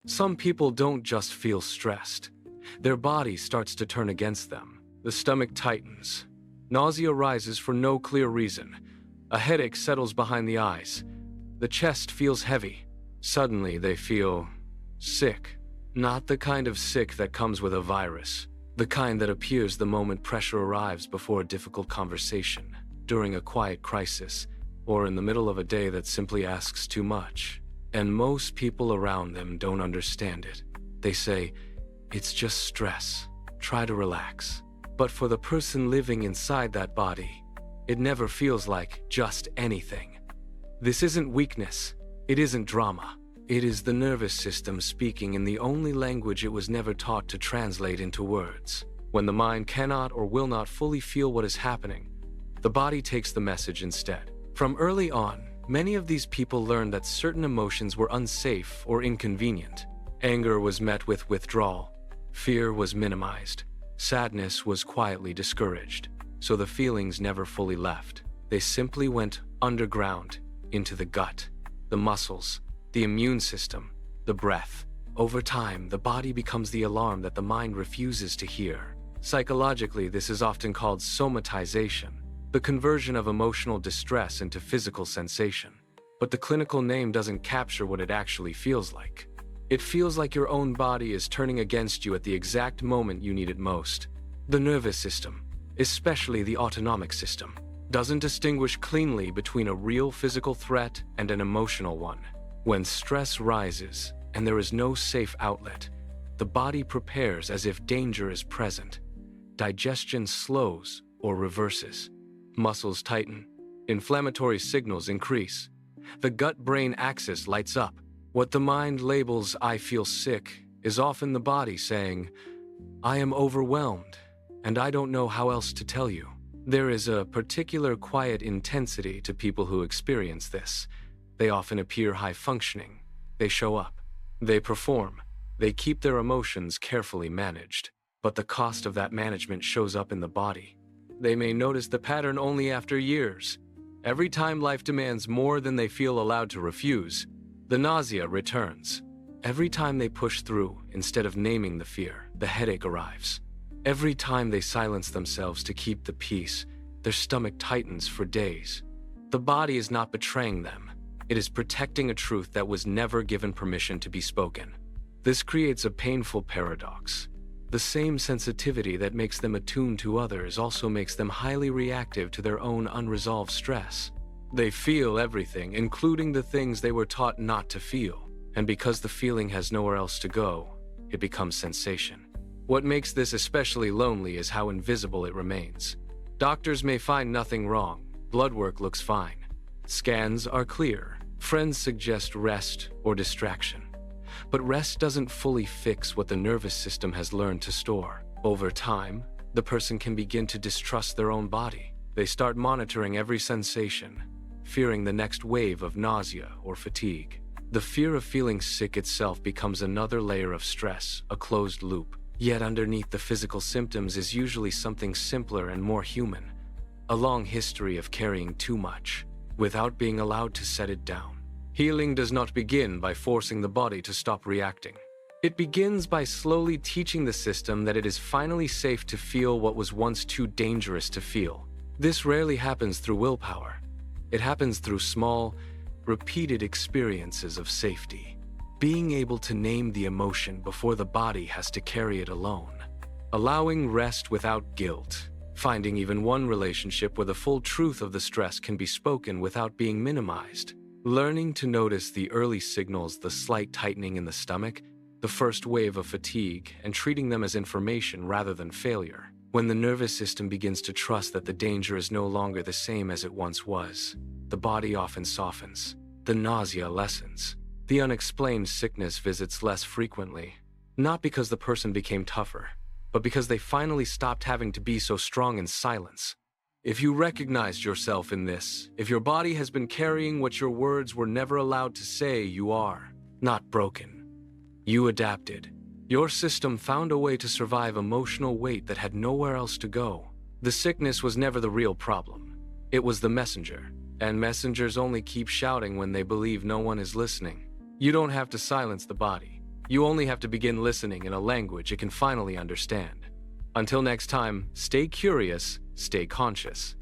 Some people don't just feel stressed. Their body starts to turn against them. The stomach tightens. Nausea rises for no clear reason. A headache settles behind the eyes. The chest feels heavy. Suddenly they feel sick. Not the kind of sick that comes with a virus. The kind that appears the moment pressure arrives before a difficult conversation, during a quiet crisis, or in the middle of a day that simply asks too much. And most people around them don't understand it. They say, "It's just stress. Try to relax." But for the person living inside that body, it never feels like just anything. This isn't weakness. It isn't drama. It is the nervous system speaking in the only language it was never taught to translate into words. When the mind cannot or will not fully feel what is happening, the body takes the message instead. From early on, many of these people learned that certain emotions were unsafe or inconvenient. Anger was met with withdrawal. Fear was minimized. Sadness was quietly discouraged. So the feelings never fully left. They simply went underground, into the gut, the muscles, the immune system, the breath. Over time, the body becomes the alarm that the mind refuses to hear. Psychologically, this is often called somatization, the conversion of emotional distress into physical sensation. But the clinical name doesn't capture what it actually feels like. It feels like your own body is turning against you at the exact moment you need it most. The nervous system, especially the autonomic system, doesn't distinguish cleanly between a real physical threat and an emotional one. When stress rises and there is no safe outlet, the body prepares as if danger is present. Digestion slows or reverses. Muscles tighten. Inflammatory signals increase. The gut-brain axis lights up. What the mind labels "I feel sick" is often the body saying, "I am overwhelmed, and I don't know how else to tell you." There is a particular quiet intensity to people who experience this. They often appear high-functioning. They show up. They perform. They keep their emotions carefully managed. But the cost of that management shows up in the body. They may notice the pattern only after years. Every time life demands more than they feel allowed to refuse, the nausea returns. Every time they push through, instead of naming the fear, the headache arrives. Every time they silence themselves to keep the peace, their stomach tightens for days. The body is not betraying them. It is protecting a truth that was never given permission to be spoken. This creates a painful paradox. The same sensitivity that makes them attuned to others also makes them highly reactive to their own unresolved stress. They feel everything, including the things they were taught not to feel. And because the feeling has nowhere else to go, it becomes sensation. What makes this especially lonely is how invisible it remains. Doctors may find nothing wrong. Blood work looks fine. Scans are clear. Friends suggest rest or distraction. But rest doesn't fully fix what the nervous system has learned to store. Over time, the person can begin to distrust their own body. They start monitoring every sensation, fearing the next wave of nausea or fatigue. The fear of feeling sick itself becomes another layer of stress, a closed loop. Yet underneath the physical symptoms is usually something simpler and more human. A long history of carrying too much, without being allowed to set it down. Healing does not begin by forcing the body to stop reacting. It begins by slowly teaching the system that it is finally safe to feel what was once too dangerous to feel. This rarely happens through willpower. It happens through small, repeated experiences of safety. Being able to name the emotion before the body has to carry it alone. Allowing rest without guilt. Finding even one relationship where the full truth of the stress can be spoken without being minimized. Learning to notice the early signals, the slight tightening in the stomach, the first wave of fatigue, and treating them as information rather than failure. When the nervous system begins to trust that the danger is no longer the same as it once was, the body often softens. The nausea lessens. The unexplained sickness visits less frequently, not because the person became tougher, but because they finally stopped having to be so strong in silence. If you recognized yourself in this, if your body has been carrying what your words were never allowed to say, you are not broken. You adapted. Your system found a way to survive emotional weight that had nowhere else to go. The sickness was never the real problem. It was the messenger, and messengers only keep shouting when they believe no one is listening. You don't have to silence the body. You only have to begin listening in a language it can finally understand. Until next time, stay curious, stay conscious.